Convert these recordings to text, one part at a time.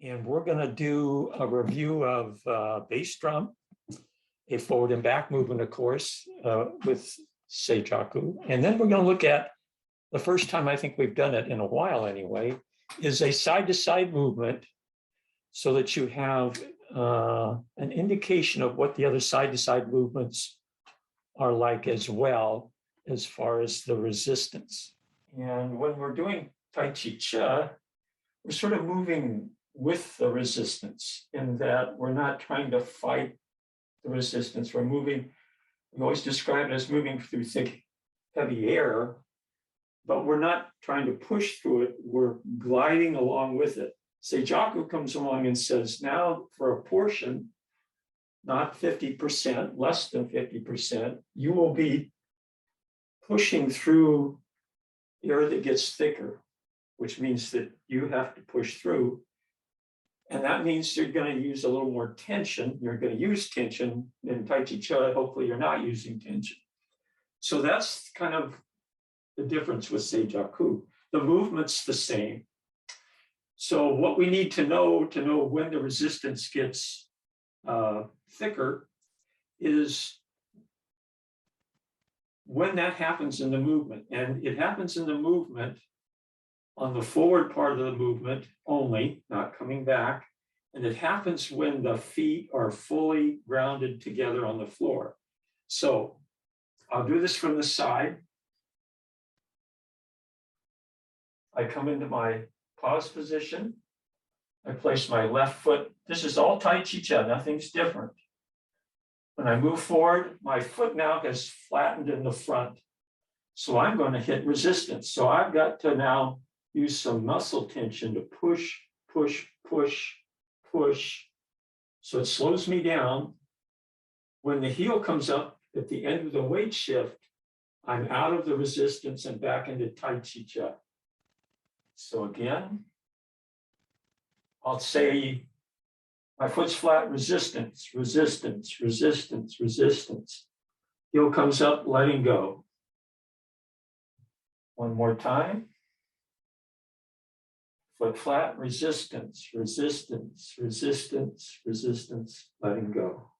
and we're going to do a review of bass drum, a forward and back movement, of course, with Seijaku. And then we're going to look at the first time I think we've done it in a while anyway, is a side-to-side movement so that you have an indication of what the other side-to-side movements are like as well, as far as the resistance. And when we're doing T'ai Chi Chih, we're sort of moving with the resistance in that we're not trying to fight the resistance. We're moving, we always describe it as moving through thick, heavy air, but we're not trying to push through it. We're gliding along with it. Seijaku comes along and says, now for a portion, not 50%, less than 50%, you will be pushing through air that gets thicker, which means that you have to push through. And that means you're going to use a little more tension. You're going to use tension in T'ai Chi Chih. Hopefully you're not using tension. So that's kind of the difference with Seijaku. The movement's the same. So what we need to know when the resistance gets thicker is when that happens in the movement. And it happens in the movement on the forward part of the movement only, not coming back. And it happens when the feet are fully grounded together on the floor. So I'll do this from the side. I come into my pause position. I place my left foot. This is all T'ai Chi Chih, nothing's different. When I move forward, my foot now has flattened in the front. So I'm going to hit resistance. So I've got to now use some muscle tension to push, push, push, push. So it slows me down. When the heel comes up at the end of the weight shift, I'm out of the resistance and back into T'ai Chi Chih. So again, I'll say my foot's flat, resistance, resistance, resistance, resistance. Heel comes up, letting go. One more time. Foot flat, resistance, resistance, resistance, resistance, letting go.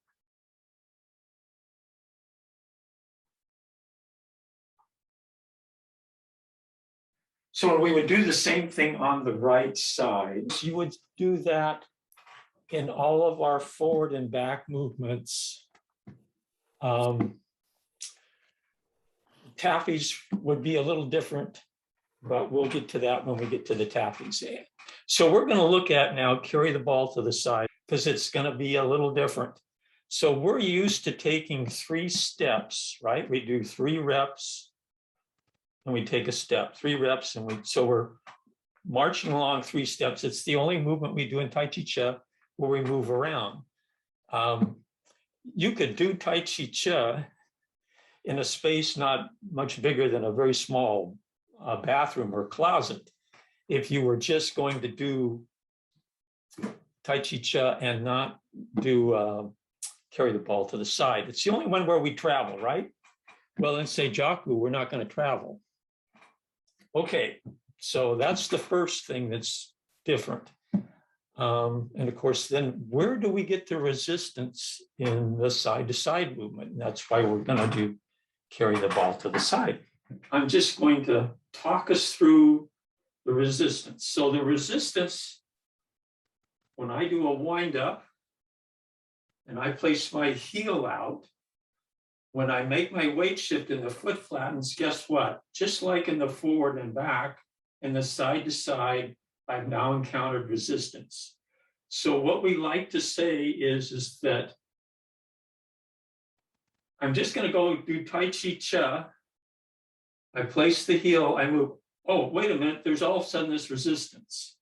So we would do the same thing on the right side. You would do that in all of our forward and back movements. Taffies would be a little different, but we'll get to that when we get to the taffies. So we're going to look at now, carry the ball to the side, because it's going to be a little different. So we're used to taking 3 steps, right? We do 3 reps. And we take a step, 3 reps, and so we're marching along 3 steps. It's the only movement we do in T'ai Chi Chih where we move around. You could do T'ai Chi Chih in a space not much bigger than a very small bathroom or closet if you were just going to do T'ai Chi Chih and not do carry the ball to the side. It's the only one where we travel, right? Well, in Seijaku, we're not going to travel. Okay, so that's the first thing that's different. And of course, then where do we get the resistance in the side-to-side movement? And that's why we're going to do carry the ball to the side. I'm just going to talk us through the resistance. So the resistance, when I do a wind-up and I place my heel out, when I make my weight shift and the foot flattens, guess what? Just like in the forward and back and the side to side, I've now encountered resistance. So what we like to say is that I'm just going to go do T'ai Chi Chih. I place the heel, I move. Oh, wait a minute, there's all of a sudden this resistance.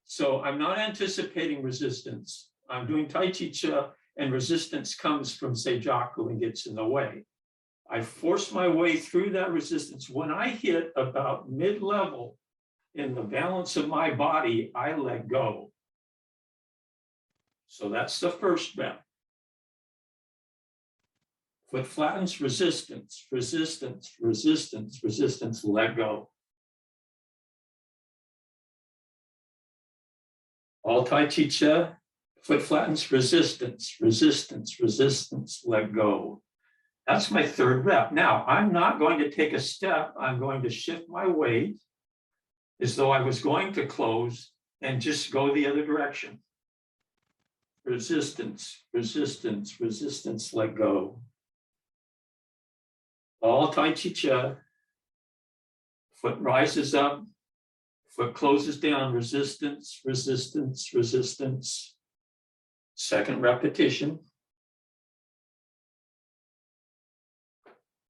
So I'm not anticipating resistance. I'm doing T'ai Chi Chih, and resistance comes from Seijaku and gets in the way. I force my way through that resistance. When I hit about mid-level in the balance of my body, I let go. So that's the first step. Foot flattens, resistance, resistance, resistance, resistance, let go. All Tai Chi Chih, foot flattens, resistance, resistance, resistance, let go. That's my third rep. Now, I'm not going to take a step. I'm going to shift my weight as though I was going to close and just go the other direction. Resistance, resistance, resistance, let go. All Tai Chi Chih. Foot rises up, foot closes down, resistance, resistance, resistance. Second repetition.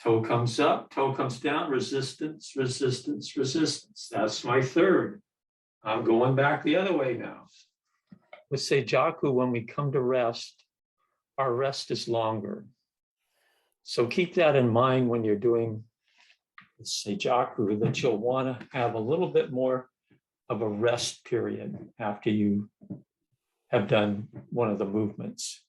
Toe comes up, toe comes down, resistance, resistance, resistance. That's my third. I'm going back the other way now. With Seijaku, when we come to rest, our rest is longer. So keep that in mind when you're doing Seijaku, that you'll want to have a little bit more of a rest period after you have done one of the movements.